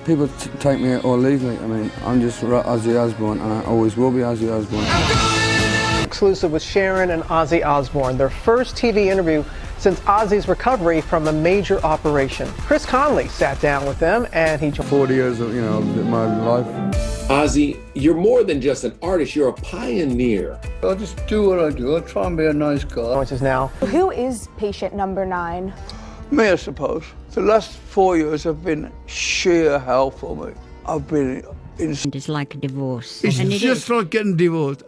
People take me or leave me. I mean, I'm just Ozzy Osbourne, and I always will be Ozzy Osbourne. Exclusive with Sharon and Ozzy Osbourne, their first TV interview since Ozzy's recovery from a major operation. Chris Conley sat down with them, and he 40 years of, my life. Ozzy, you're more than just an artist, you're a pioneer. I just do what I do. I try and be a nice guy. which is now. Who is patient number 9? Me, I suppose. The last 4 years have been sheer hell for me. I've been in... It's like a divorce. It's And just like getting divorced.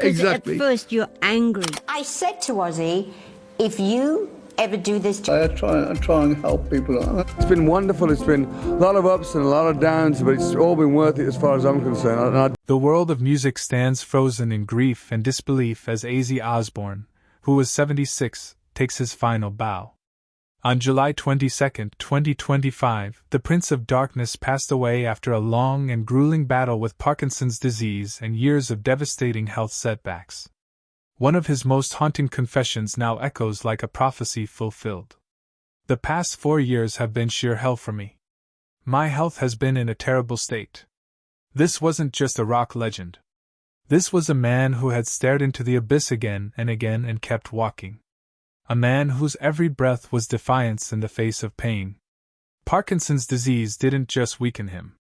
Exactly. At first you're angry. I said to Ozzy, if you ever do this I try and help people. It's been wonderful. It's been a lot of ups and a lot of downs, but it's all been worth it as far as I'm concerned. The world of music stands frozen in grief and disbelief as Ozzy Osbourne, who was 76, takes his final bow. On July 22, 2025, the Prince of Darkness passed away after a long and grueling battle with Parkinson's disease and years of devastating health setbacks. One of his most haunting confessions now echoes like a prophecy fulfilled. The past 4 years have been sheer hell for me. My health has been in a terrible state. This wasn't just a rock legend. This was a man who had stared into the abyss again and kept walking. A man whose every breath was defiance in the face of pain. Parkinson's disease didn't just weaken him.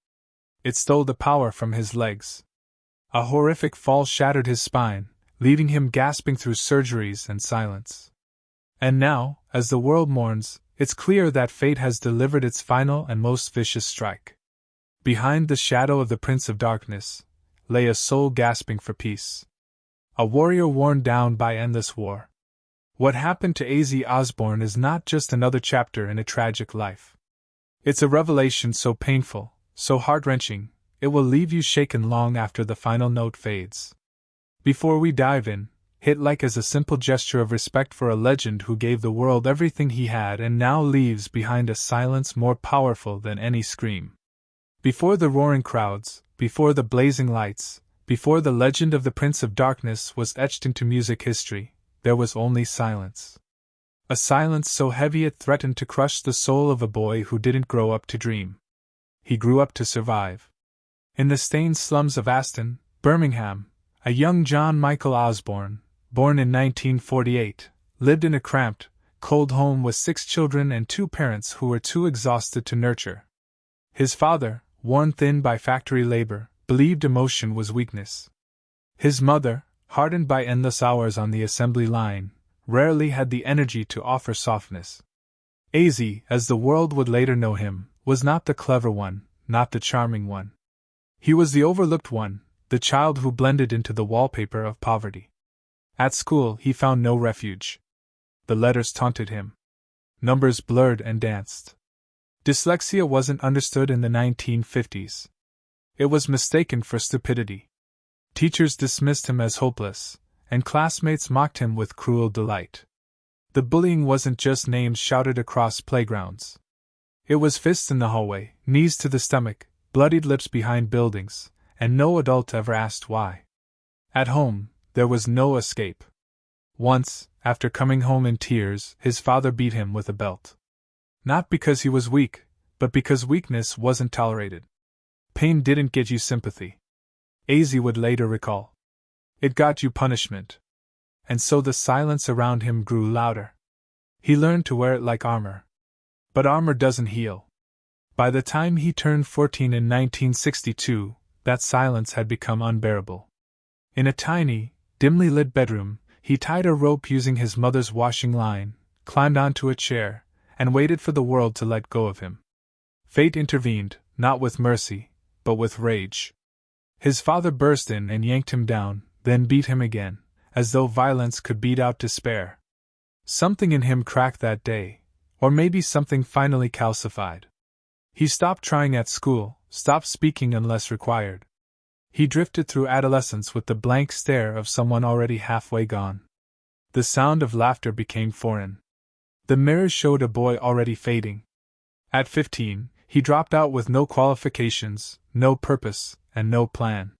It stole the power from his legs. A horrific fall shattered his spine, leaving him gasping through surgeries and silence. And now, as the world mourns, it's clear that fate has delivered its final and most vicious strike. Behind the shadow of the Prince of Darkness lay a soul gasping for peace. A warrior worn down by endless war. What happened to Ozzy Osbourne is not just another chapter in a tragic life. It's a revelation so painful, so heart-wrenching, it will leave you shaken long after the final note fades. Before we dive in, hit like as a simple gesture of respect for a legend who gave the world everything he had and now leaves behind a silence more powerful than any scream. Before the roaring crowds, before the blazing lights, before the legend of the Prince of Darkness was etched into music history, there was only silence. A silence so heavy it threatened to crush the soul of a boy who didn't grow up to dream. He grew up to survive. In the stained slums of Aston, Birmingham, a young John Michael Osbourne, born in 1948, lived in a cramped, cold home with 6 children and 2 parents who were too exhausted to nurture. His father, worn thin by factory labor, believed emotion was weakness. His mother, hardened by endless hours on the assembly line, rarely had the energy to offer softness. Ozzy, as the world would later know him, was not the clever one, not the charming one. He was the overlooked one, the child who blended into the wallpaper of poverty. At school, he found no refuge. The letters taunted him. Numbers blurred and danced. Dyslexia wasn't understood in the 1950s. It was mistaken for stupidity. Teachers dismissed him as hopeless, and classmates mocked him with cruel delight. The bullying wasn't just names shouted across playgrounds. It was fists in the hallway, knees to the stomach, bloodied lips behind buildings, and no adult ever asked why. At home, there was no escape. Once, after coming home in tears, his father beat him with a belt. Not because he was weak, but because weakness wasn't tolerated. Pain didn't get you sympathy. Ozzy would later recall. It got you punishment. And so the silence around him grew louder. He learned to wear it like armor. But armor doesn't heal. By the time he turned 14 in 1962, that silence had become unbearable. In a tiny, dimly lit bedroom, he tied a rope using his mother's washing line, climbed onto a chair, and waited for the world to let go of him. Fate intervened, not with mercy, but with rage. His father burst in and yanked him down, then beat him again, as though violence could beat out despair. Something in him cracked that day, or maybe something finally calcified. He stopped trying at school, stopped speaking unless required. He drifted through adolescence with the blank stare of someone already halfway gone. The sound of laughter became foreign. The mirror showed a boy already fading. At 15, he dropped out with no qualifications, no purpose, and no plan.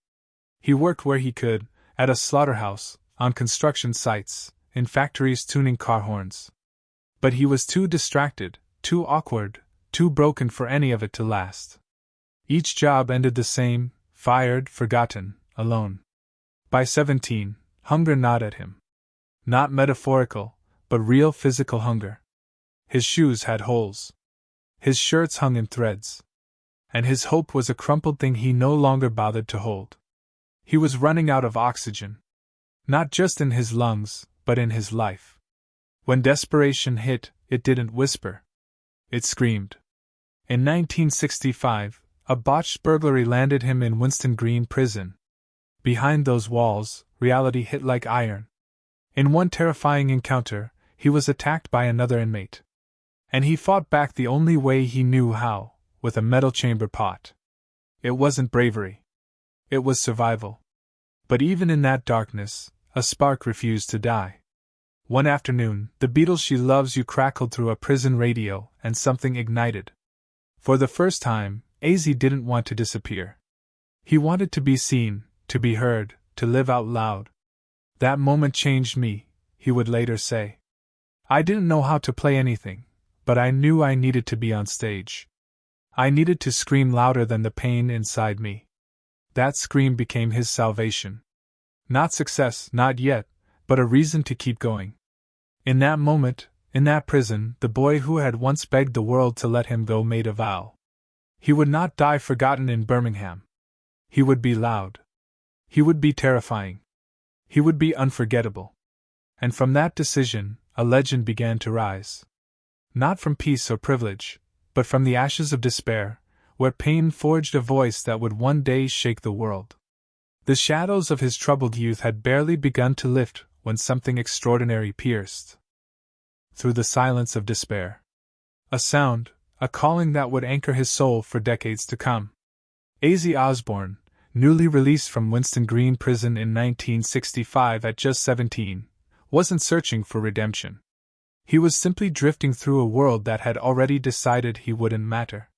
He worked where he could, at a slaughterhouse, on construction sites, in factories tuning car horns. But he was too distracted, too awkward, too broken for any of it to last. Each job ended the same: fired, forgotten, alone. By 17, hunger gnawed at him. Not metaphorical, but real physical hunger. His shoes had holes. His shirts hung in threads. And his hope was a crumpled thing he no longer bothered to hold. He was running out of oxygen. Not just in his lungs, but in his life. When desperation hit, it didn't whisper. It screamed. In 1965, a botched burglary landed him in Winston Green Prison. Behind those walls, reality hit like iron. In one terrifying encounter, he was attacked by another inmate. And he fought back the only way he knew how, with a metal chamber pot. It wasn't bravery. It was survival. But even in that darkness, a spark refused to die. One afternoon, the Beatles' She Loves You crackled through a prison radio, and something ignited. For the first time, Ozzy didn't want to disappear. He wanted to be seen, to be heard, to live out loud. That moment changed me, he would later say. I didn't know how to play anything, but I knew I needed to be on stage. I needed to scream louder than the pain inside me. That scream became his salvation. Not success, not yet, but a reason to keep going. In that moment, in that prison, the boy who had once begged the world to let him go made a vow. He would not die forgotten in Birmingham. He would be loud. He would be terrifying. He would be unforgettable. And from that decision, a legend began to rise. Not from peace or privilege, but from the ashes of despair, where pain forged a voice that would one day shake the world. The shadows of his troubled youth had barely begun to lift when something extraordinary pierced through the silence of despair. A sound, a calling that would anchor his soul for decades to come. Ozzy Osbourne, newly released from Winston Green Prison in 1965 at just 17, wasn't searching for redemption. He was simply drifting through a world that had already decided he wouldn't matter.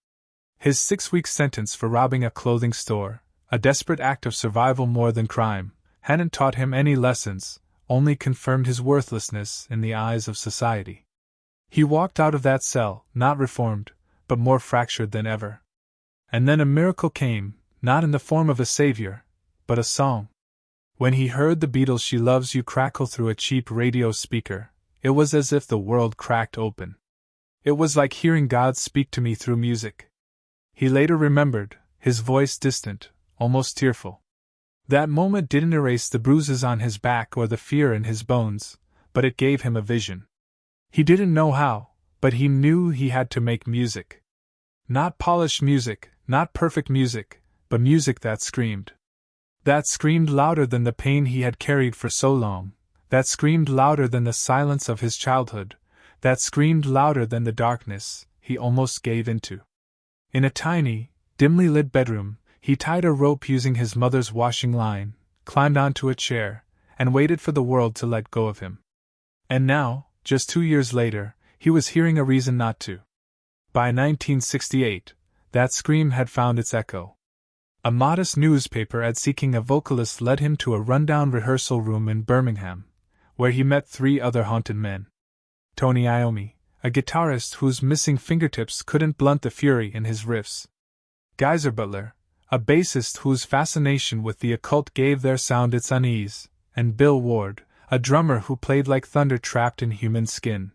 His 6-week sentence for robbing a clothing store, a desperate act of survival more than crime, hadn't taught him any lessons, only confirmed his worthlessness in the eyes of society. He walked out of that cell, not reformed, but more fractured than ever. And then a miracle came, not in the form of a savior, but a song. When he heard the Beatles' She Loves You crackle through a cheap radio speaker, it was as if the world cracked open. It was like hearing God speak to me through music. He later remembered, his voice distant, almost tearful. That moment didn't erase the bruises on his back or the fear in his bones, but it gave him a vision. He didn't know how, but he knew he had to make music. Not polished music, not perfect music, but music that screamed. That screamed louder than the pain he had carried for so long, that screamed louder than the silence of his childhood, that screamed louder than the darkness he almost gave into. In a tiny, dimly lit bedroom, he tied a rope using his mother's washing line, climbed onto a chair, and waited for the world to let go of him. And now, just 2 years later, he was hearing a reason not to. By 1968, that scream had found its echo. A modest newspaper ad seeking a vocalist led him to a rundown rehearsal room in Birmingham, where he met 3 other haunted men. Tony Iommi, a guitarist whose missing fingertips couldn't blunt the fury in his riffs. Geezer Butler, a bassist whose fascination with the occult gave their sound its unease, and Bill Ward, a drummer who played like thunder trapped in human skin.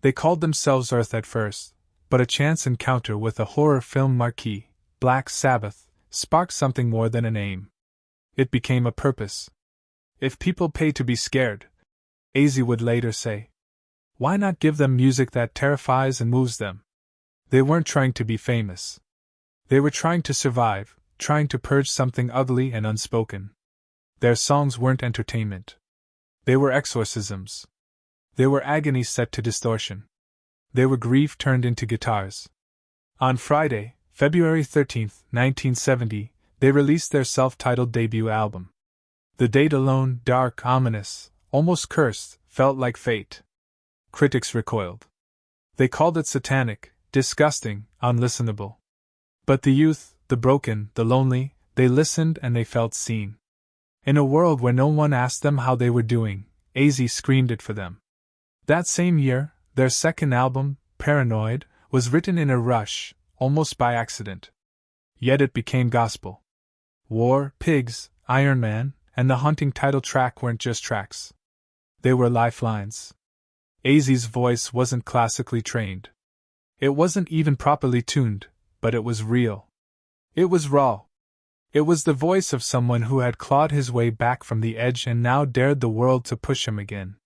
They called themselves Earth at first, but a chance encounter with a horror film marquee, Black Sabbath, sparked something more than a name. It became a purpose. If people pay to be scared, Ozzy would later say, why not give them music that terrifies and moves them? They weren't trying to be famous. They were trying to survive, trying to purge something ugly and unspoken. Their songs weren't entertainment. They were exorcisms. They were agony set to distortion. They were grief turned into guitars. On Friday, February 13, 1970, they released their self-titled debut album. The date alone, dark, ominous, almost cursed, felt like fate. Critics recoiled. They called it satanic, disgusting, unlistenable. But the youth, the broken, the lonely, they listened and they felt seen. In a world where no one asked them how they were doing, Ozzy screamed it for them. That same year, their second album, Paranoid, was written in a rush, almost by accident. yet it became gospel. War, Pigs, Iron Man, and the haunting title track weren't just tracks. They were lifelines. Ozzy's voice wasn't classically trained. It wasn't even properly tuned, but it was real. It was raw. It was the voice of someone who had clawed his way back from the edge and now dared the world to push him again.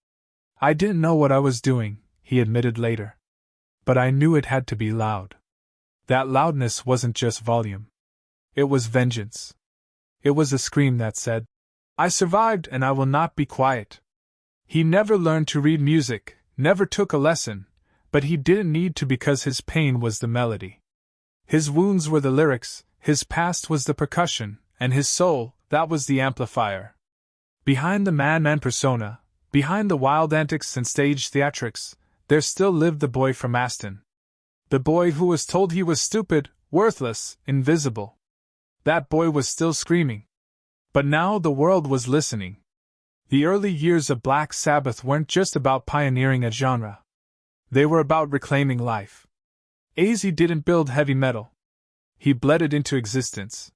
I didn't know what I was doing, he admitted later. But I knew it had to be loud. That loudness wasn't just volume. It was vengeance. It was a scream that said, "I survived and I will not be quiet." He never learned to read music, never took a lesson, but he didn't need to because his pain was the melody. His wounds were the lyrics, his past was the percussion, and his soul, that was the amplifier. Behind the madman persona, behind the wild antics and stage theatrics, there still lived the boy from Aston. The boy who was told he was stupid, worthless, invisible. That boy was still screaming. But now the world was listening. The early years of Black Sabbath weren't just about pioneering a genre. They were about reclaiming life. Ozzy didn't build heavy metal. He bled it into existence.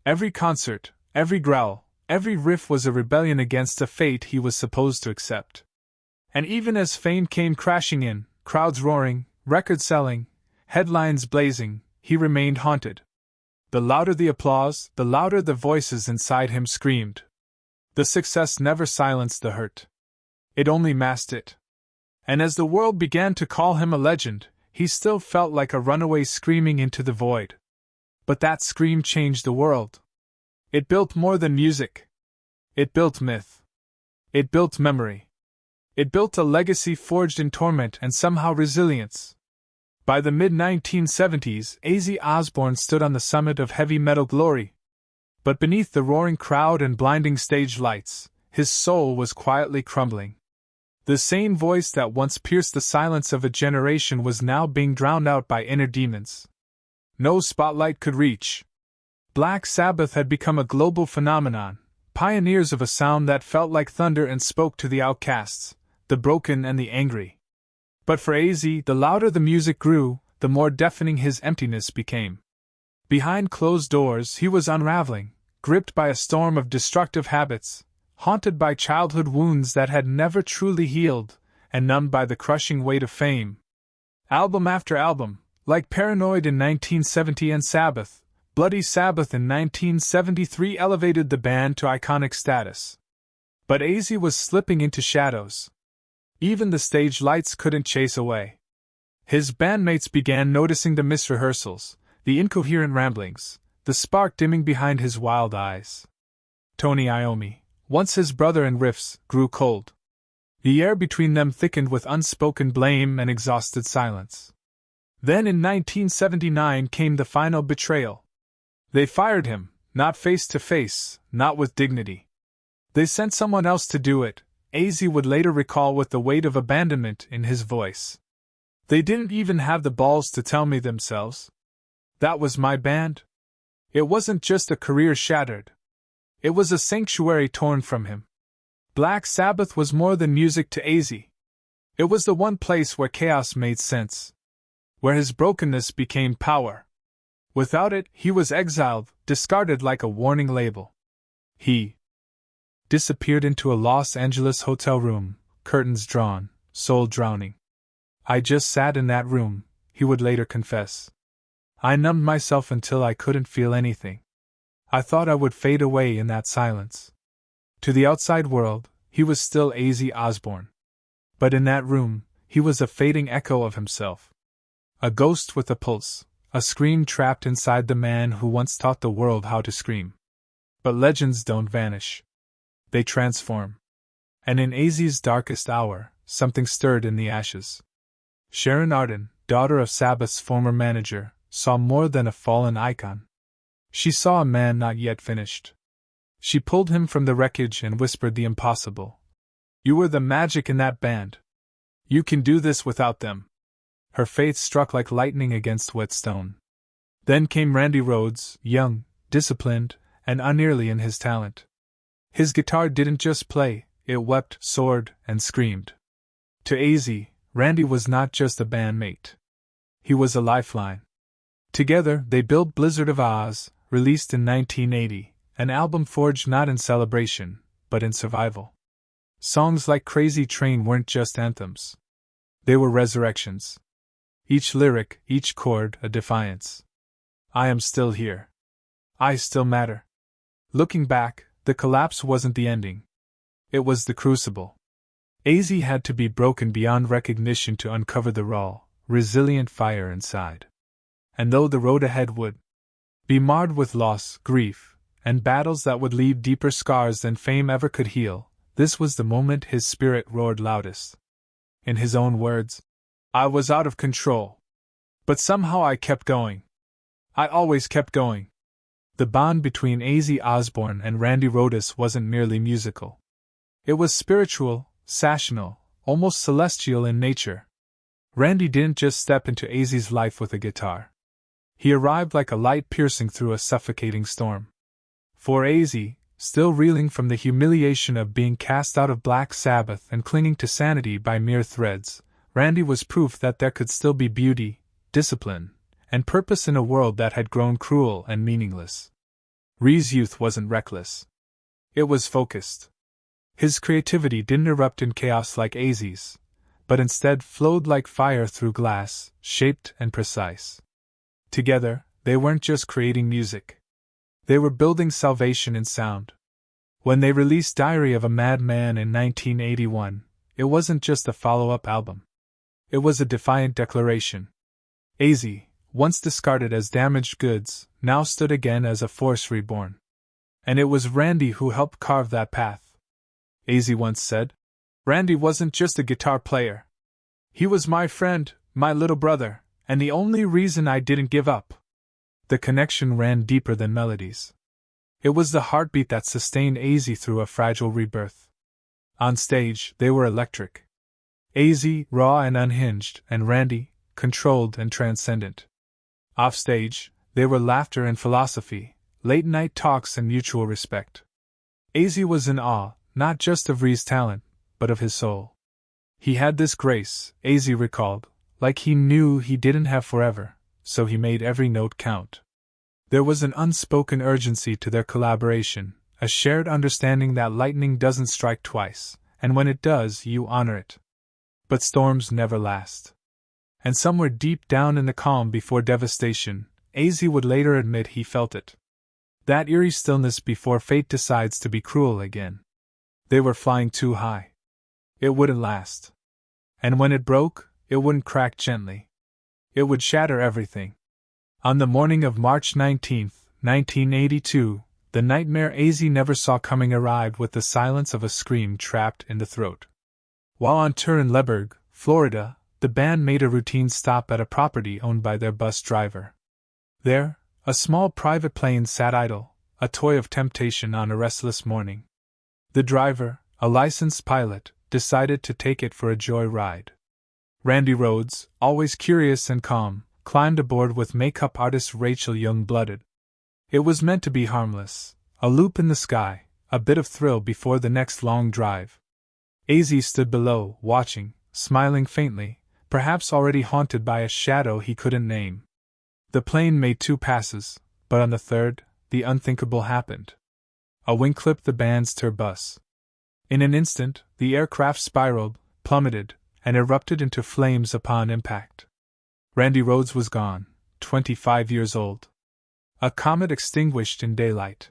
Every concert, every growl, every riff was a rebellion against a fate he was supposed to accept. And even as fame came crashing in, crowds roaring, records selling, headlines blazing, he remained haunted. The louder the applause, the louder the voices inside him screamed. The success never silenced the hurt. It only masked it. And as the world began to call him a legend, he still felt like a runaway screaming into the void. But that scream changed the world. It built more than music. It built myth. It built memory. It built a legacy forged in torment and somehow resilience. By the mid-1970s, Ozzy Osbourne stood on the summit of heavy metal glory. But beneath the roaring crowd and blinding stage lights, his soul was quietly crumbling. The same voice that once pierced the silence of a generation was now being drowned out by inner demons. No spotlight could reach. Black Sabbath had become a global phenomenon, pioneers of a sound that felt like thunder and spoke to the outcasts, the broken and the angry. But for Ozzy, the louder the music grew, the more deafening his emptiness became. Behind closed doors, he was unraveling, gripped by a storm of destructive habits, haunted by childhood wounds that had never truly healed, and numbed by the crushing weight of fame. Album after album, like Paranoid in 1970 and Sabbath, Bloody Sabbath in 1973 elevated the band to iconic status. But Ozzy was slipping into shadows. Even the stage lights couldn't chase away. His bandmates began noticing the missed rehearsals, the incoherent ramblings, the spark dimming behind his wild eyes. Tony Iommi, once his brother in riffs, grew cold. The air between them thickened with unspoken blame and exhausted silence. Then in 1979 came the final betrayal. They fired him, not face to face, not with dignity. They sent someone else to do it, Ozzy would later recall with the weight of abandonment in his voice. They didn't even have the balls to tell me themselves. That was my band. It wasn't just a career shattered. It was a sanctuary torn from him. Black Sabbath was more than music to Ozzy. It was the one place where chaos made sense. Where his brokenness became power. Without it, he was exiled, discarded like a warning label. He disappeared into a Los Angeles hotel room, curtains drawn, soul drowning. I just sat in that room, he would later confess. I numbed myself until I couldn't feel anything. I thought I would fade away in that silence. To the outside world, he was still Ozzy Osbourne. But in that room, he was a fading echo of himself. A ghost with a pulse, a scream trapped inside the man who once taught the world how to scream. But legends don't vanish. They transform. And in Ozzy's darkest hour, something stirred in the ashes. Sharon Arden, daughter of Sabbath's former manager, saw more than a fallen icon. She saw a man not yet finished. She pulled him from the wreckage and whispered the impossible. "You were the magic in that band. You can do this without them." Her faith struck like lightning against whetstone. Then came Randy Rhoads, young, disciplined, and unearthly in his talent. His guitar didn't just play, it wept, soared, and screamed. To Ozzy, Randy was not just a bandmate. He was a lifeline. Together, they built Blizzard of Oz, released in 1980, an album forged not in celebration, but in survival. Songs like Crazy Train weren't just anthems. They were resurrections. Each lyric, each chord, a defiance. I am still here. I still matter. Looking back, the collapse wasn't the ending. It was the crucible. AZ had to be broken beyond recognition to uncover the raw, resilient fire inside. And though the road ahead would be marred with loss, grief, and battles that would leave deeper scars than fame ever could heal, this was the moment his spirit roared loudest. In his own words, I was out of control. But somehow I kept going. I always kept going. The bond between Ozzy Osbourne and Randy Rhoads wasn't merely musical. It was spiritual, sessional, almost celestial in nature. Randy didn't just step into Ozzy's life with a guitar. He arrived like a light piercing through a suffocating storm. For Ozzy, still reeling from the humiliation of being cast out of Black Sabbath and clinging to sanity by mere threads, Randy was proof that there could still be beauty, discipline, and purpose in a world that had grown cruel and meaningless. Rhee's youth wasn't reckless. It was focused. His creativity didn't erupt in chaos like Ozzy's, but instead flowed like fire through glass, shaped and precise. Together, they weren't just creating music. They were building salvation in sound. When they released Diary of a Madman in 1981, it wasn't just a follow-up album. It was a defiant declaration. Ozzy, once discarded as damaged goods, now stood again as a force reborn. And it was Randy who helped carve that path. Ozzy once said, Randy wasn't just a guitar player. He was my friend, my little brother, and the only reason I didn't give up. The connection ran deeper than melodies. It was the heartbeat that sustained Ozzy through a fragile rebirth. On stage, they were electric. Ozzy, raw and unhinged, and Randy, controlled and transcendent. Offstage, they were laughter and philosophy, late-night talks and mutual respect. Ozzy was in awe, not just of Rhee's talent, but of his soul. He had this grace, Ozzy recalled, like he knew he didn't have forever, so he made every note count. There was an unspoken urgency to their collaboration, a shared understanding that lightning doesn't strike twice, and when it does, you honor it. But storms never last. And somewhere deep down in the calm before devastation, Ozzy would later admit he felt it. That eerie stillness before fate decides to be cruel again. They were flying too high. It wouldn't last. And when it broke, it wouldn't crack gently. It would shatter everything. On the morning of March 19, 1982, the nightmare Ozzy never saw coming arrived with the silence of a scream trapped in the throat. While on tour in Leesburg, Florida, the band made a routine stop at a property owned by their bus driver. There, a small private plane sat idle, a toy of temptation on a restless morning. The driver, a licensed pilot, decided to take it for a joy ride. Randy Rhoads, always curious and calm, climbed aboard with makeup artist Rachel Youngblooded. It was meant to be harmless, a loop in the sky, a bit of thrill before the next long drive. Ozzy stood below, watching, smiling faintly, perhaps already haunted by a shadow he couldn't name. The plane made 2 passes, but on the third, the unthinkable happened. A wing clipped the band's tour bus. In an instant, the aircraft spiraled, plummeted, and erupted into flames upon impact. Randy Rhoads was gone, 25 years old. A comet extinguished in daylight.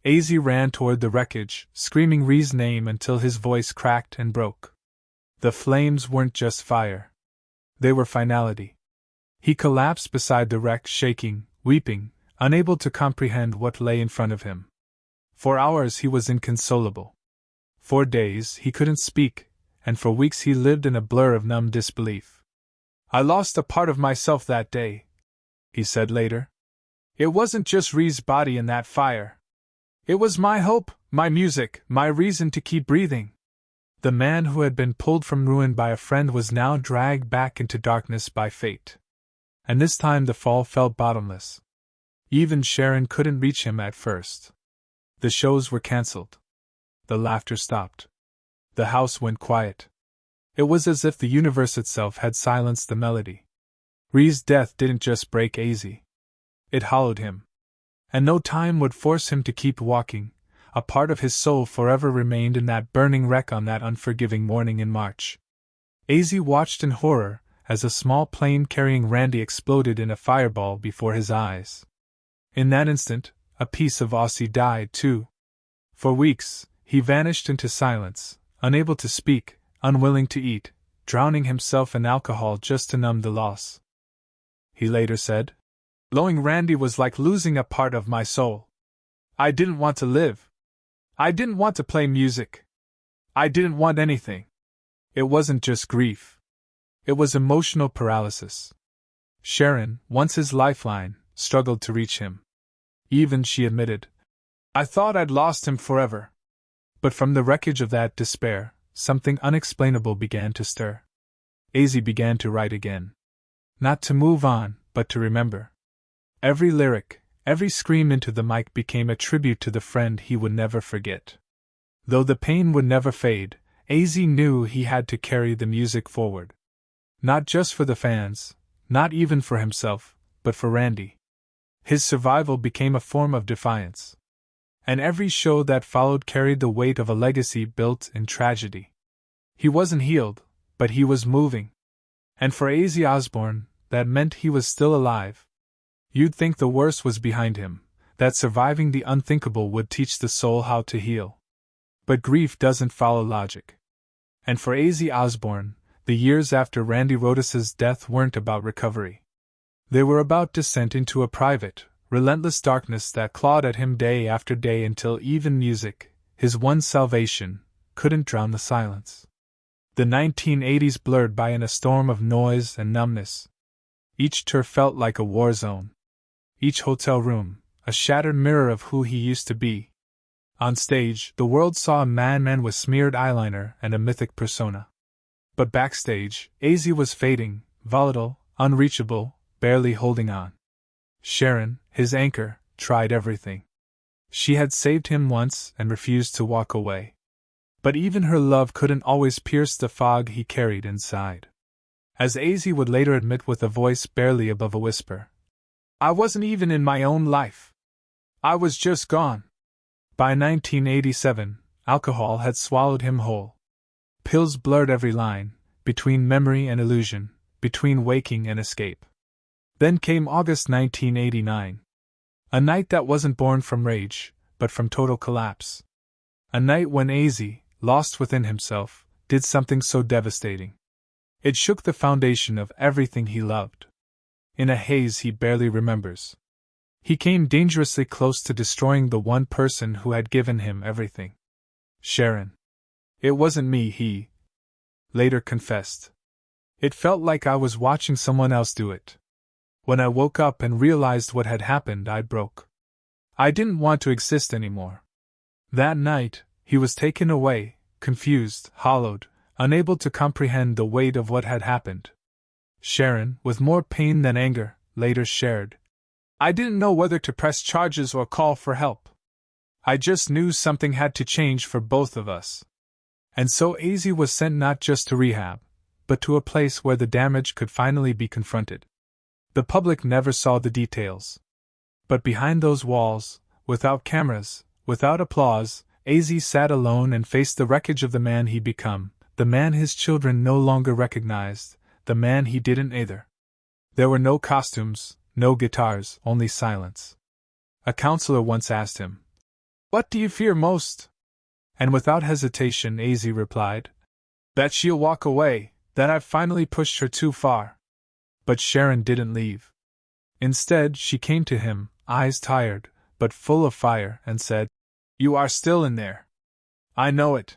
Ozzy ran toward the wreckage, screaming Rhee's name until his voice cracked and broke. The flames weren't just fire. They were finality. He collapsed beside the wreck, shaking, weeping, unable to comprehend what lay in front of him. For hours he was inconsolable. For days he couldn't speak, and for weeks he lived in a blur of numb disbelief. I lost a part of myself that day, he said later. It wasn't just Rhee's body in that fire. It was my hope, my music, my reason to keep breathing. The man who had been pulled from ruin by a friend was now dragged back into darkness by fate. And this time the fall felt bottomless. Even Sharon couldn't reach him at first. The shows were cancelled. The laughter stopped. The house went quiet. It was as if the universe itself had silenced the melody. Ree's death didn't just break Ozzy. It hollowed him. And no time would force him to keep walking. A part of his soul forever remained in that burning wreck on that unforgiving morning in March. Ozzy watched in horror as a small plane carrying Randy exploded in a fireball before his eyes. In that instant, a piece of Ozzy died too. For weeks, he vanished into silence, unable to speak, unwilling to eat, drowning himself in alcohol just to numb the loss. He later said, "Losing Randy was like losing a part of my soul. I didn't want to live. I didn't want to play music. I didn't want anything." It wasn't just grief. It was emotional paralysis. Sharon, once his lifeline, struggled to reach him. Even she admitted, "I thought I'd lost him forever." But from the wreckage of that despair, something unexplainable began to stir. Ozzy began to write again. Not to move on, but to remember. Every lyric, every scream into the mic became a tribute to the friend he would never forget. Though the pain would never fade, Ozzy knew he had to carry the music forward. Not just for the fans, not even for himself, but for Randy. His survival became a form of defiance. And every show that followed carried the weight of a legacy built in tragedy. He wasn't healed, but he was moving. And for Ozzy Osbourne, that meant he was still alive. You'd think the worst was behind him, that surviving the unthinkable would teach the soul how to heal. But grief doesn't follow logic. And for Ozzy Osbourne, the years after Randy Rhoads's death weren't about recovery. They were about descent into a private, relentless darkness that clawed at him day after day until even music, his one salvation, couldn't drown the silence. The 1980s blurred by in a storm of noise and numbness. Each tour felt like a war zone. Each hotel room, a shattered mirror of who he used to be. On stage, the world saw a madman with smeared eyeliner and a mythic persona. But backstage, Ozzy was fading, volatile, unreachable, barely holding on. Sharon, his anchor, tried everything. She had saved him once and refused to walk away. But even her love couldn't always pierce the fog he carried inside. As Ozzy would later admit with a voice barely above a whisper, "I wasn't even in my own life. I was just gone." By 1987, alcohol had swallowed him whole. Pills blurred every line, between memory and illusion, between waking and escape. Then came August 1989. A night that wasn't born from rage, but from total collapse. A night when Ozzy, lost within himself, did something so devastating. It shook the foundation of everything he loved. In a haze he barely remembers. He came dangerously close to destroying the one person who had given him everything. Sharon. "It wasn't me," he later confessed. "It felt like I was watching someone else do it. When I woke up and realized what had happened, I broke. I didn't want to exist anymore." That night, he was taken away, confused, hollowed, unable to comprehend the weight of what had happened. Sharon, with more pain than anger, later shared, "I didn't know whether to press charges or call for help. I just knew something had to change for both of us." And so Ozzy was sent not just to rehab, but to a place where the damage could finally be confronted. The public never saw the details. But behind those walls, without cameras, without applause, Ozzy sat alone and faced the wreckage of the man he'd become, the man his children no longer recognized, the man he didn't either. There were no costumes, no guitars, only silence. A counselor once asked him, "What do you fear most?" And without hesitation Ozzy replied, "That she'll walk away, that I've finally pushed her too far." But Sharon didn't leave. Instead, she came to him, eyes tired, but full of fire, and said, "You are still in there. I know it."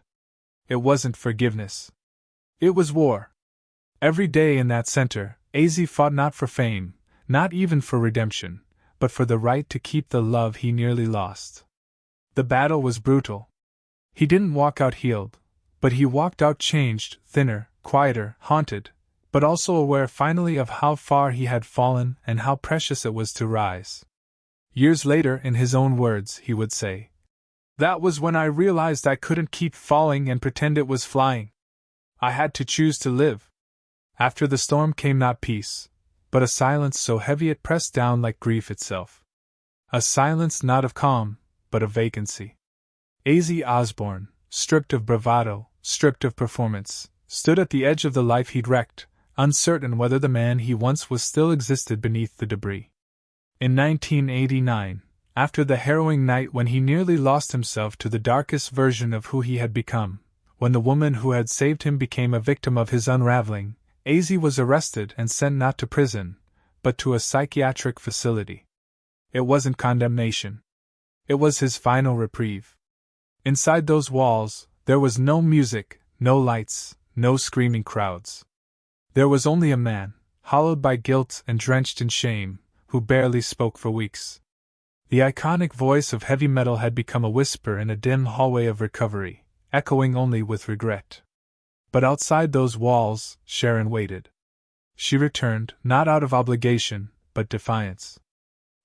It wasn't forgiveness. It was war. Every day in that center, Ozzy fought not for fame, not even for redemption, but for the right to keep the love he nearly lost. The battle was brutal. He didn't walk out healed, but he walked out changed, thinner, quieter, haunted, but also aware finally of how far he had fallen and how precious it was to rise. Years later, in his own words, he would say, "That was when I realized I couldn't keep falling and pretend it was flying. I had to choose to live." After the storm came not peace, but a silence so heavy it pressed down like grief itself. A silence not of calm, but of vacancy. Ozzy Osbourne, stripped of bravado, stripped of performance, stood at the edge of the life he'd wrecked, uncertain whether the man he once was still existed beneath the debris. In 1989, after the harrowing night when he nearly lost himself to the darkest version of who he had become, when the woman who had saved him became a victim of his unraveling, Ozzy was arrested and sent not to prison, but to a psychiatric facility. It wasn't condemnation. It was his final reprieve. Inside those walls, there was no music, no lights, no screaming crowds. There was only a man, hollowed by guilt and drenched in shame, who barely spoke for weeks. The iconic voice of heavy metal had become a whisper in a dim hallway of recovery, echoing only with regret. But outside those walls, Sharon waited. She returned, not out of obligation, but defiance.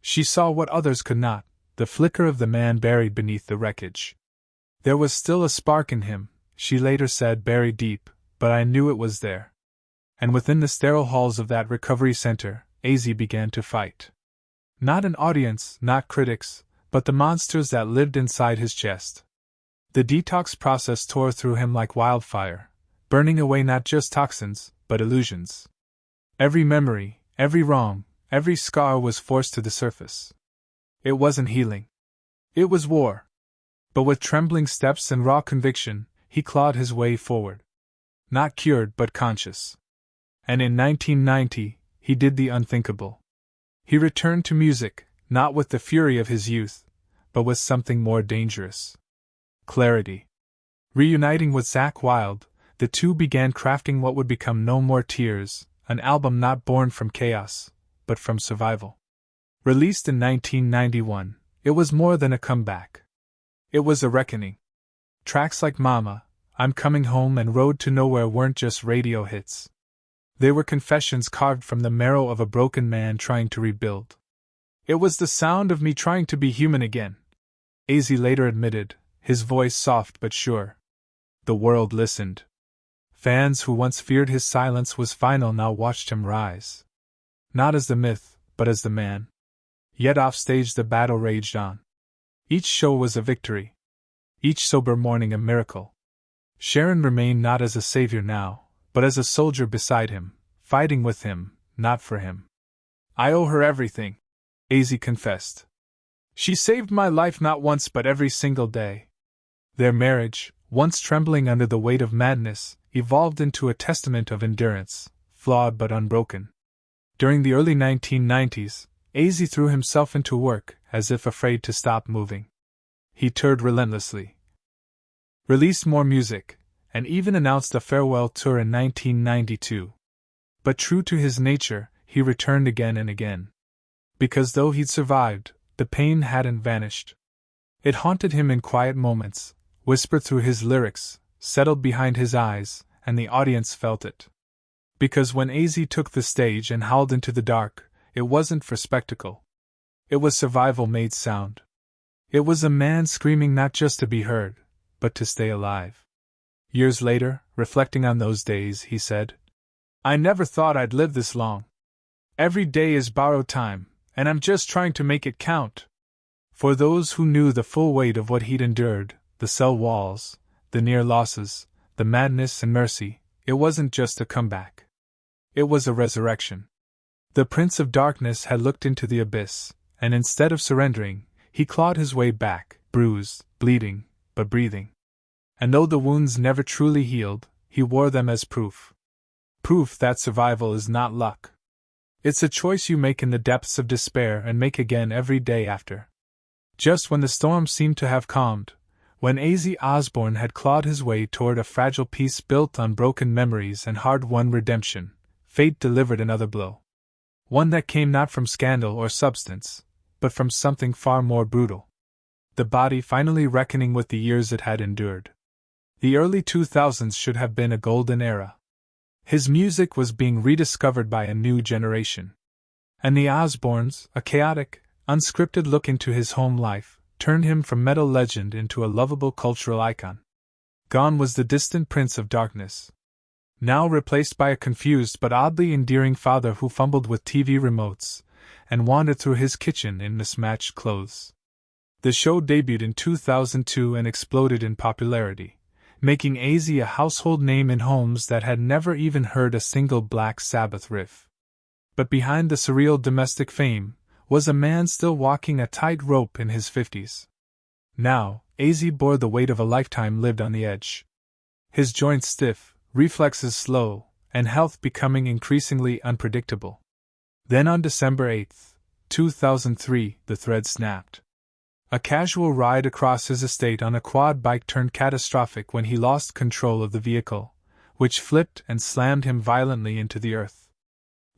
She saw what others could not, the flicker of the man buried beneath the wreckage. There was still a spark in him, she later said, buried deep, but I knew it was there. And within the sterile halls of that recovery center, Ozzy began to fight. Not an audience, not critics, but the monsters that lived inside his chest. The detox process tore through him like wildfire, burning away not just toxins, but illusions. Every memory, every wrong, every scar was forced to the surface. It wasn't healing. It was war. But with trembling steps and raw conviction, he clawed his way forward. Not cured but conscious. And in 1990, he did the unthinkable. He returned to music, not with the fury of his youth, but with something more dangerous. Clarity. Reuniting with Zakk Wylde, the two began crafting what would become No More Tears, an album not born from chaos, but from survival. Released in 1991, it was more than a comeback. It was a reckoning. Tracks like Mama, I'm Coming Home and Road to Nowhere weren't just radio hits. They were confessions carved from the marrow of a broken man trying to rebuild. It was the sound of me trying to be human again, Ozzy later admitted, his voice soft but sure. The world listened. Fans who once feared his silence was final now watched him rise. Not as the myth, but as the man. Yet offstage the battle raged on. Each show was a victory. Each sober morning a miracle. Sharon remained not as a savior now, but as a soldier beside him, fighting with him, not for him. I owe her everything, Ozzy confessed. She saved my life not once but every single day. Their marriage, once trembling under the weight of madness, evolved into a testament of endurance, flawed but unbroken. During the early 1990s, Ozzy threw himself into work, as if afraid to stop moving. He toured relentlessly, released more music, and even announced a farewell tour in 1992. But true to his nature, he returned again and again. Because though he'd survived, the pain hadn't vanished. It haunted him in quiet moments, whispered through his lyrics, settled behind his eyes, and the audience felt it. Because when Ozzy took the stage and howled into the dark, it wasn't for spectacle. It was survival made sound. It was a man screaming not just to be heard, but to stay alive. Years later, reflecting on those days, he said, I never thought I'd live this long. Every day is borrowed time, and I'm just trying to make it count. For those who knew the full weight of what he'd endured, the cell walls, the near losses, the madness and mercy, it wasn't just a comeback. It was a resurrection. The Prince of Darkness had looked into the abyss, and instead of surrendering, he clawed his way back, bruised, bleeding, but breathing. And though the wounds never truly healed, he wore them as proof. Proof that survival is not luck. It's a choice you make in the depths of despair and make again every day after. Just when the storm seemed to have calmed, when Ozzy Osbourne had clawed his way toward a fragile peace built on broken memories and hard-won redemption, fate delivered another blow. One that came not from scandal or substance, but from something far more brutal. The body finally reckoning with the years it had endured. The early 2000s should have been a golden era. His music was being rediscovered by a new generation. And the Osbournes, a chaotic, unscripted look into his home life, turned him from metal legend into a lovable cultural icon. Gone was the distant Prince of Darkness. now replaced by a confused but oddly endearing father who fumbled with TV remotes and wandered through his kitchen in mismatched clothes. The show debuted in 2002 and exploded in popularity, making Ozzy a household name in homes that had never even heard a single Black Sabbath riff. But behind the surreal domestic fame was a man still walking a tightrope in his 50s. Now, Ozzy bore the weight of a lifetime lived on the edge. His joints stiff, reflexes slow, and health becoming increasingly unpredictable. Then on December 8, 2003, the thread snapped. A casual ride across his estate on a quad bike turned catastrophic when he lost control of the vehicle, which flipped and slammed him violently into the earth.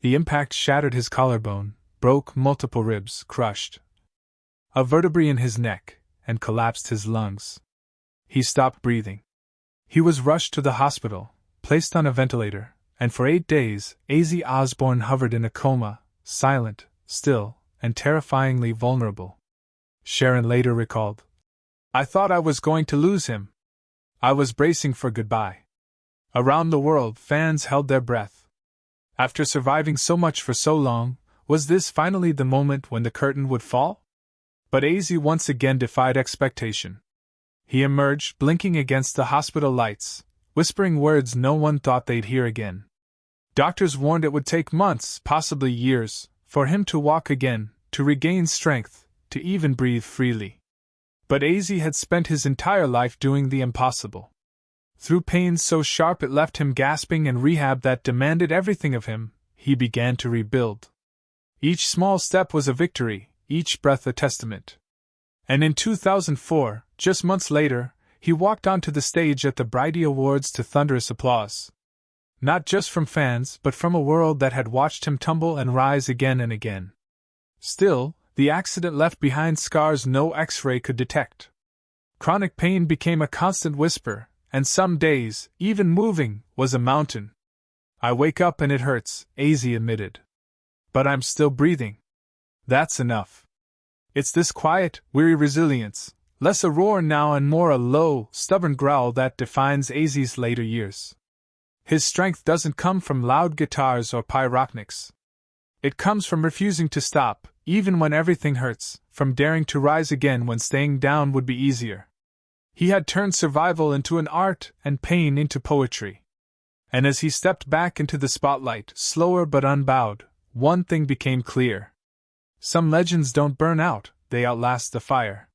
The impact shattered his collarbone, broke multiple ribs, crushed a vertebrae in his neck, and collapsed his lungs. He stopped breathing. He was rushed to the hospital, placed on a ventilator, and for 8 days, Ozzy Osbourne hovered in a coma, silent, still, and terrifyingly vulnerable. Sharon later recalled, "I thought I was going to lose him. I was bracing for goodbye." Around the world, fans held their breath. After surviving so much for so long, was this finally the moment when the curtain would fall? But Ozzy once again defied expectation. He emerged, blinking against the hospital lights, whispering words no one thought they'd hear again. Doctors warned it would take months, possibly years, for him to walk again, to regain strength, to even breathe freely. But Ozzy had spent his entire life doing the impossible. Through pain so sharp it left him gasping and rehab that demanded everything of him, he began to rebuild. Each small step was a victory, each breath a testament. And in 2004, just months later, he walked onto the stage at the Bridie Awards to thunderous applause. Not just from fans, but from a world that had watched him tumble and rise again and again. Still, the accident left behind scars no X-ray could detect. Chronic pain became a constant whisper, and some days, even moving, was a mountain. "I wake up and it hurts," Ozzy admitted. "But I'm still breathing. That's enough." It's this quiet, weary resilience, less a roar now and more a low, stubborn growl that defines Ozzy's later years. His strength doesn't come from loud guitars or pyrotechnics. It comes from refusing to stop, even when everything hurts, from daring to rise again when staying down would be easier. He had turned survival into an art and pain into poetry. And as he stepped back into the spotlight, slower but unbowed, one thing became clear. Some legends don't burn out, they outlast the fire.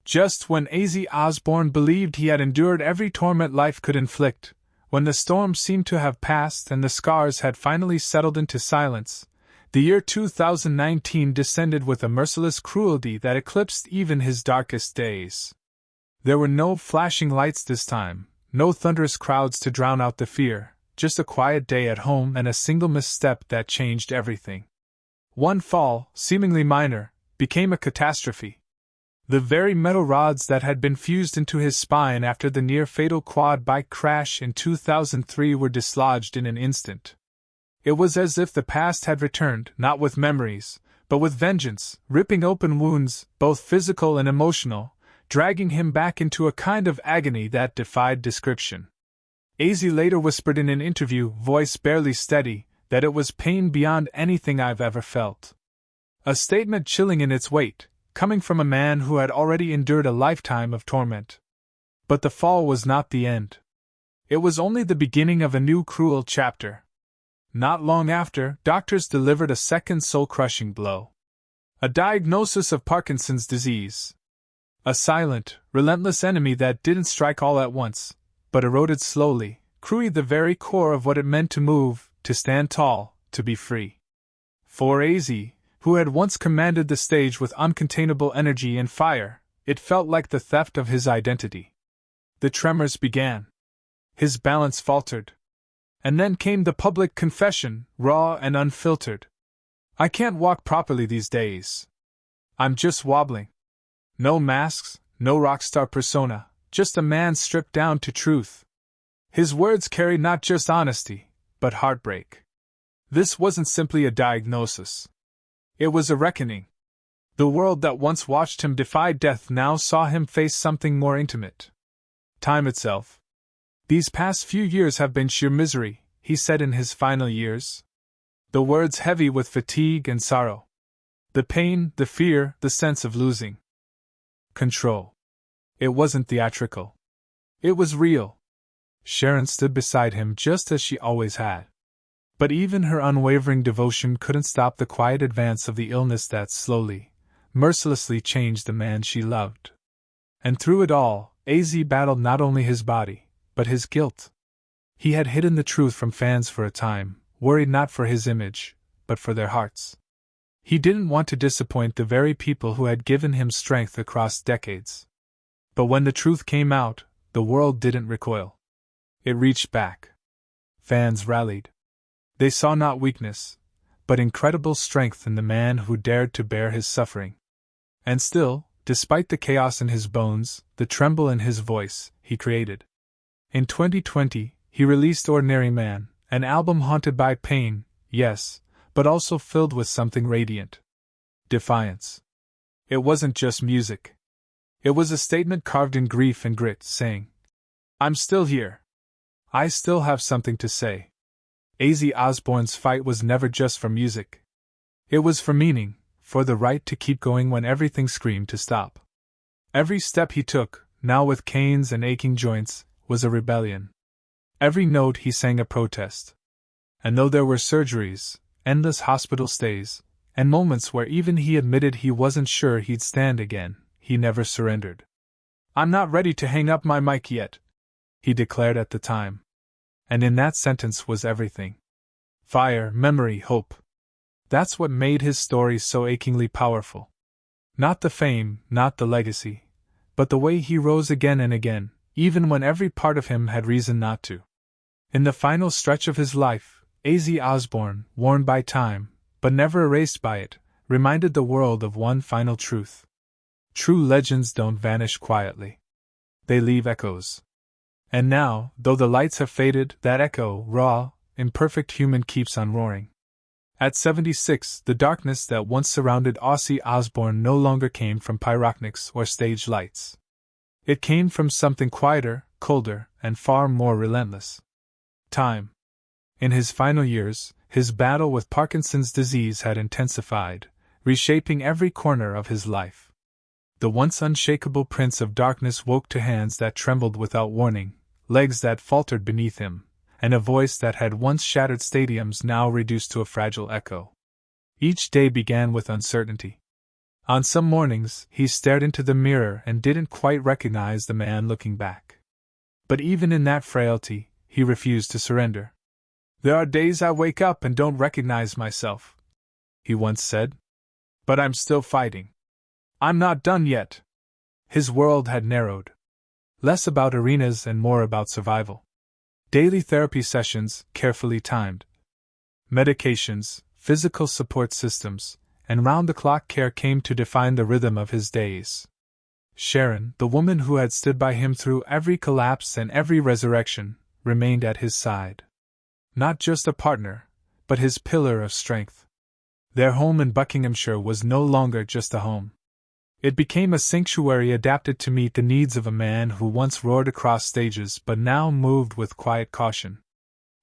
Just when Ozzy Osbourne believed he had endured every torment life could inflict, when the storm seemed to have passed and the scars had finally settled into silence, the year 2019 descended with a merciless cruelty that eclipsed even his darkest days. There were no flashing lights this time, no thunderous crowds to drown out the fear, just a quiet day at home and a single misstep that changed everything. One fall, seemingly minor, became a catastrophe. The very metal rods that had been fused into his spine after the near-fatal quad bike crash in 2003 were dislodged in an instant. It was as if the past had returned, not with memories, but with vengeance, ripping open wounds, both physical and emotional, dragging him back into a kind of agony that defied description. Ozzy later whispered in an interview, voice barely steady, that it was pain beyond anything I've ever felt. A statement chilling in its weight, coming from a man who had already endured a lifetime of torment. But the fall was not the end. It was only the beginning of a new cruel chapter. Not long after, doctors delivered a second soul-crushing blow. A diagnosis of Parkinson's disease. A silent, relentless enemy that didn't strike all at once, but eroded slowly, crewed the very core of what it meant to move, to stand tall, to be free. For Ozzy, who had once commanded the stage with uncontainable energy and fire, it felt like the theft of his identity. The tremors began. His balance faltered. And then came the public confession, raw and unfiltered. "I can't walk properly these days. I'm just wobbling." No masks, no rock star persona, just a man stripped down to truth. His words carried not just honesty, but heartbreak. This wasn't simply a diagnosis. It was a reckoning. The world that once watched him defy death now saw him face something more intimate. Time itself. "These past few years have been sheer misery," he said in his final years. The words heavy with fatigue and sorrow. The pain, the fear, the sense of losing control. It wasn't theatrical. It was real. Sharon stood beside him just as she always had. But even her unwavering devotion couldn't stop the quiet advance of the illness that slowly, mercilessly changed the man she loved. And through it all, AZ battled not only his body, but his guilt. He had hidden the truth from fans for a time, worried not for his image, but for their hearts. He didn't want to disappoint the very people who had given him strength across decades. But when the truth came out, the world didn't recoil. It reached back. Fans rallied. They saw not weakness, but incredible strength in the man who dared to bear his suffering. And still, despite the chaos in his bones, the tremble in his voice, he created. In 2020, he released Ordinary Man, an album haunted by pain, yes, but also filled with something radiant. Defiance. It wasn't just music. It was a statement carved in grief and grit, saying, "I'm still here. I still have something to say." Ozzy Osbourne's fight was never just for music. It was for meaning, for the right to keep going when everything screamed to stop. Every step he took, now with canes and aching joints, was a rebellion. Every note he sang a protest. And though there were surgeries, endless hospital stays, and moments where even he admitted he wasn't sure he'd stand again, he never surrendered. "I'm not ready to hang up my mic yet," he declared at the time. And in that sentence was everything. Fire, memory, hope. That's what made his story so achingly powerful. Not the fame, not the legacy, but the way he rose again and again, even when every part of him had reason not to. In the final stretch of his life, Ozzy Osbourne, worn by time, but never erased by it, reminded the world of one final truth. True legends don't vanish quietly. They leave echoes. And now, though the lights have faded, that echo, raw, imperfect human, keeps on roaring. At 76, the darkness that once surrounded Ozzy Osbourne no longer came from pyrotechnics or stage lights. It came from something quieter, colder, and far more relentless. Time. In his final years, his battle with Parkinson's disease had intensified, reshaping every corner of his life. The once unshakable Prince of Darkness woke to hands that trembled without warning, legs that faltered beneath him, and a voice that had once shattered stadiums now reduced to a fragile echo. Each day began with uncertainty. On some mornings, he stared into the mirror and didn't quite recognize the man looking back. But even in that frailty, he refused to surrender. "There are days I wake up and don't recognize myself," he once said. "But I'm still fighting. I'm not done yet." His world had narrowed. Less about arenas and more about survival. Daily therapy sessions, carefully timed. Medications, physical support systems, and round-the-clock care came to define the rhythm of his days. Sharon, the woman who had stood by him through every collapse and every resurrection, remained at his side. Not just a partner, but his pillar of strength. Their home in Buckinghamshire was no longer just a home. It became a sanctuary adapted to meet the needs of a man who once roared across stages but now moved with quiet caution.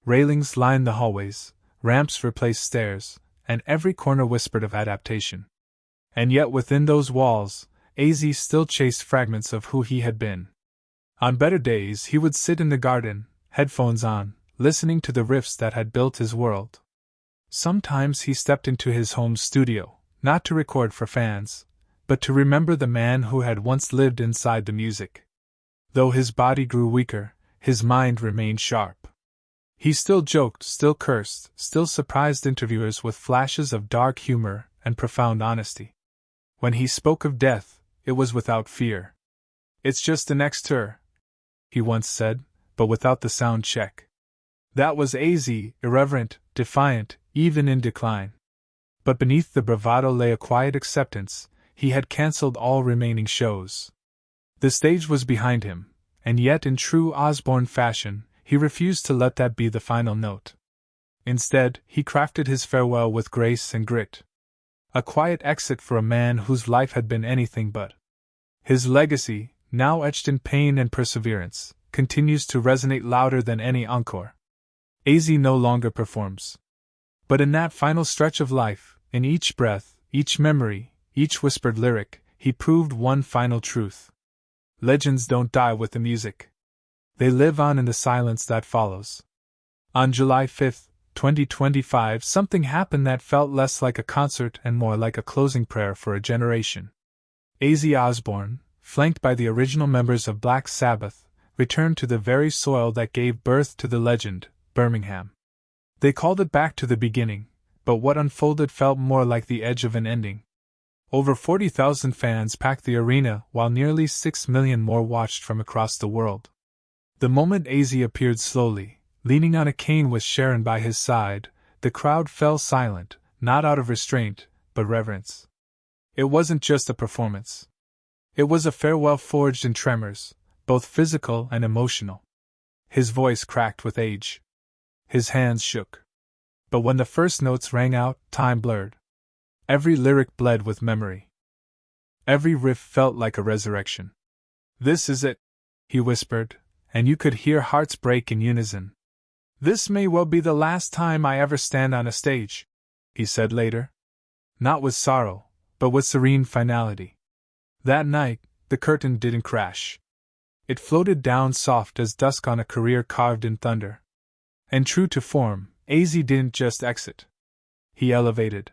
Railings lined the hallways, ramps replaced stairs, and every corner whispered of adaptation. And yet within those walls, AZ still chased fragments of who he had been. On better days he would sit in the garden, headphones on, listening to the riffs that had built his world. Sometimes he stepped into his home studio, not to record for fans, but to remember the man who had once lived inside the music. Though his body grew weaker, his mind remained sharp. He still joked, still cursed, still surprised interviewers with flashes of dark humor and profound honesty. When he spoke of death, it was without fear. "It's just the next tour," he once said, but without the sound check. That was AZ, irreverent, defiant, even in decline. But beneath the bravado lay a quiet acceptance. He had cancelled all remaining shows. The stage was behind him, and yet in true Osbourne fashion, he refused to let that be the final note. Instead, he crafted his farewell with grace and grit. A quiet exit for a man whose life had been anything but. His legacy, now etched in pain and perseverance, continues to resonate louder than any encore. Ozzy no longer performs. But in that final stretch of life, in each breath, each memory, each whispered lyric, he proved one final truth. Legends don't die with the music. They live on in the silence that follows. On July 5, 2025, something happened that felt less like a concert and more like a closing prayer for a generation. Ozzy Osbourne, flanked by the original members of Black Sabbath, returned to the very soil that gave birth to the legend, Birmingham. They called it back to the beginning, but what unfolded felt more like the edge of an ending. Over 40,000 fans packed the arena while nearly 6 million more watched from across the world. The moment Ozzy appeared slowly, leaning on a cane with Sharon by his side, the crowd fell silent, not out of restraint, but reverence. It wasn't just a performance. It was a farewell forged in tremors, both physical and emotional. His voice cracked with age. His hands shook. But when the first notes rang out, time blurred. Every lyric bled with memory. Every riff felt like a resurrection. "This is it," he whispered, and you could hear hearts break in unison. "This may well be the last time I ever stand on a stage," he said later. Not with sorrow, but with serene finality. That night, the curtain didn't crash. It floated down soft as dusk on a career carved in thunder. And true to form, Ozzy didn't just exit. He elevated.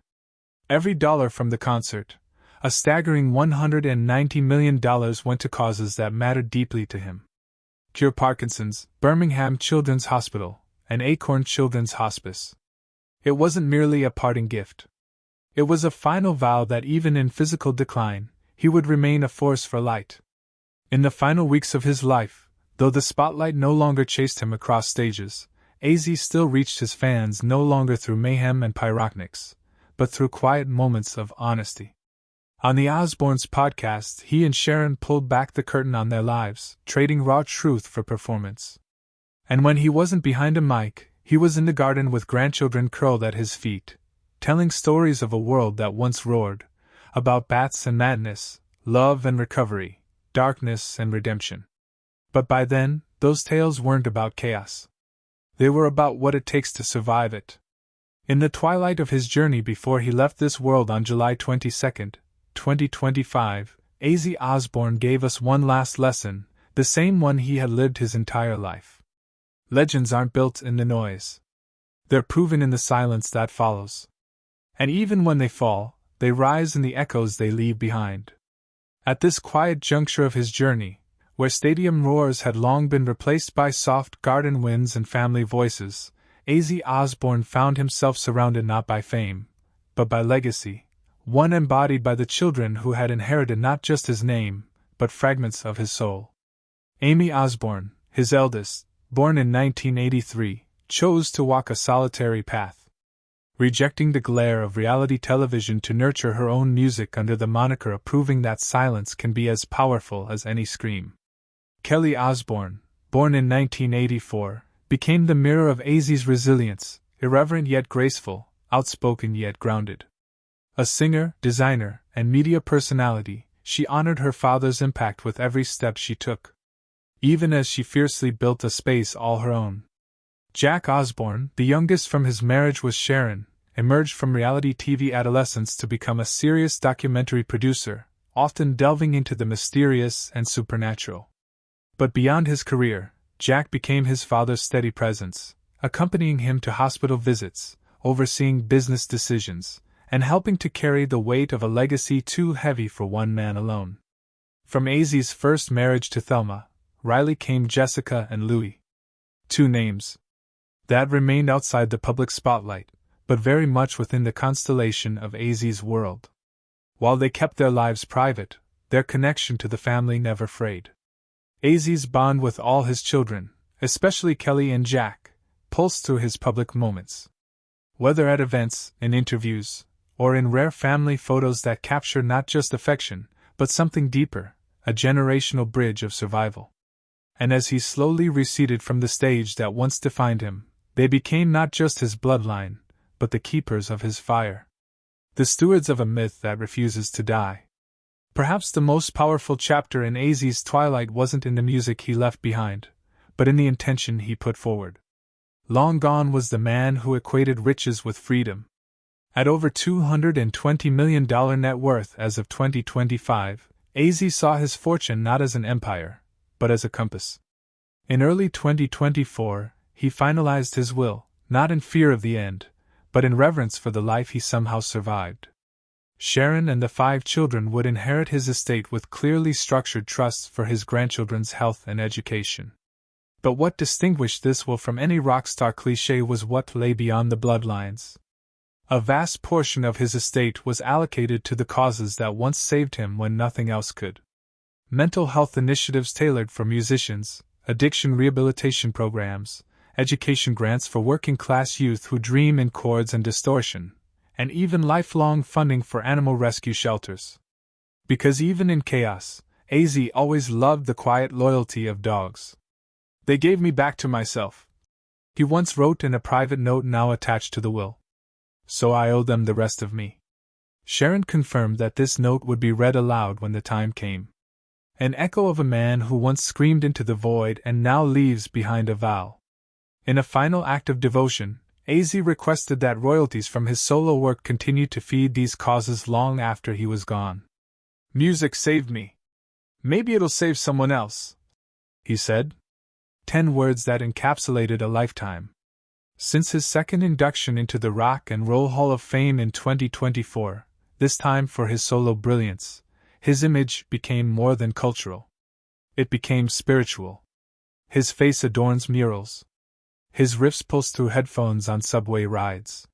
Every dollar from the concert, a staggering $190 million, went to causes that mattered deeply to him. Cure Parkinson's, Birmingham Children's Hospital, and Acorn Children's Hospice. It wasn't merely a parting gift. It was a final vow that even in physical decline, he would remain a force for light. In the final weeks of his life, though the spotlight no longer chased him across stages, Ozzy still reached his fans no longer through mayhem and pyrotechnics, but through quiet moments of honesty. On the Osbournes podcast, he and Sharon pulled back the curtain on their lives, trading raw truth for performance. And when he wasn't behind a mic, he was in the garden with grandchildren curled at his feet, telling stories of a world that once roared, about bats and madness, love and recovery, darkness and redemption. But by then, those tales weren't about chaos. They were about what it takes to survive it. In the twilight of his journey before he left this world on July 22, 2025, Ozzy Osbourne gave us one last lesson, the same one he had lived his entire life. Legends aren't built in the noise. They're proven in the silence that follows. And even when they fall, they rise in the echoes they leave behind. At this quiet juncture of his journey, where stadium roars had long been replaced by soft garden winds and family voices, Ozzy Osbourne found himself surrounded not by fame, but by legacy, one embodied by the children who had inherited not just his name, but fragments of his soul. Amy Osbourne, his eldest, born in 1983, chose to walk a solitary path, rejecting the glare of reality television to nurture her own music under the moniker of proving that silence can be as powerful as any scream. Kelly Osbourne, born in 1984, became the mirror of Ozzy's resilience, irreverent yet graceful, outspoken yet grounded. A singer, designer, and media personality, she honored her father's impact with every step she took, even as she fiercely built a space all her own. Jack Osbourne, the youngest from his marriage with Sharon, emerged from reality TV adolescence to become a serious documentary producer, often delving into the mysterious and supernatural. But beyond his career, Jack became his father's steady presence, accompanying him to hospital visits, overseeing business decisions, and helping to carry the weight of a legacy too heavy for one man alone. From Ozzy's first marriage to Thelma, Riley came Jessica and Louis. Two names that remained outside the public spotlight, but very much within the constellation of Ozzy's world. While they kept their lives private, their connection to the family never frayed. Ozzy's bond with all his children, especially Kelly and Jack, pulsed through his public moments. Whether at events, in interviews, or in rare family photos that capture not just affection, but something deeper, a generational bridge of survival. And as he slowly receded from the stage that once defined him, they became not just his bloodline, but the keepers of his fire. The stewards of a myth that refuses to die. Perhaps the most powerful chapter in Ozzy's twilight wasn't in the music he left behind, but in the intention he put forward. Long gone was the man who equated riches with freedom. At over $220 million net worth as of 2025, AZ saw his fortune not as an empire, but as a compass. In early 2024, he finalized his will, not in fear of the end, but in reverence for the life he somehow survived. Sharon and the 5 children would inherit his estate with clearly structured trusts for his grandchildren's health and education. But what distinguished this will from any rock star cliché was what lay beyond the bloodlines. A vast portion of his estate was allocated to the causes that once saved him when nothing else could. Mental health initiatives tailored for musicians, addiction rehabilitation programs, education grants for working-class youth who dream in chords and distortion, and even lifelong funding for animal rescue shelters. Because even in chaos, AZ always loved the quiet loyalty of dogs. "They gave me back to myself," he once wrote in a private note now attached to the will. "So I owe them the rest of me." Sharon confirmed that this note would be read aloud when the time came. An echo of a man who once screamed into the void and now leaves behind a vow. In a final act of devotion, AZ requested that royalties from his solo work continue to feed these causes long after he was gone. "Music saved me. Maybe it'll save someone else," he said. 10 words that encapsulated a lifetime. Since his second induction into the Rock and Roll Hall of Fame in 2024, this time for his solo brilliance, his image became more than cultural. It became spiritual. His face adorns murals. His riffs pulse through headphones on subway rides.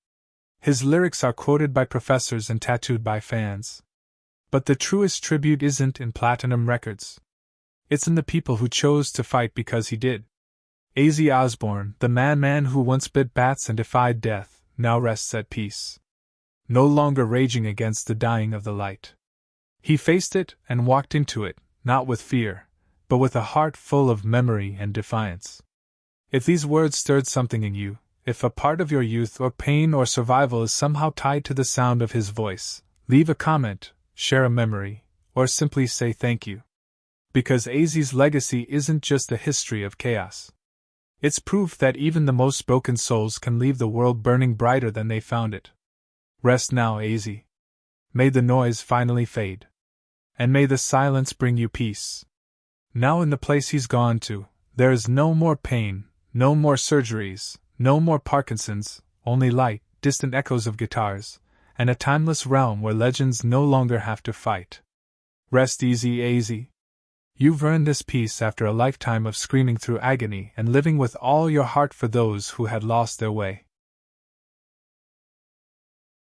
His lyrics are quoted by professors and tattooed by fans. But the truest tribute isn't in platinum records. It's in the people who chose to fight because he did. Ozzy Osbourne, the madman who once bit bats and defied death, now rests at peace. No longer raging against the dying of the light. He faced it and walked into it, not with fear, but with a heart full of memory and defiance. If these words stirred something in you, if a part of your youth or pain or survival is somehow tied to the sound of his voice, leave a comment, share a memory, or simply say thank you. Because AZ's legacy isn't just a history of chaos. It's proof that even the most broken souls can leave the world burning brighter than they found it. Rest now, AZ. May the noise finally fade. And may the silence bring you peace. Now in the place he's gone to, there is no more pain, no more surgeries, no more Parkinson's, only light, distant echoes of guitars, and a timeless realm where legends no longer have to fight. Rest easy, AZ. You've earned this peace after a lifetime of screaming through agony and living with all your heart for those who had lost their way.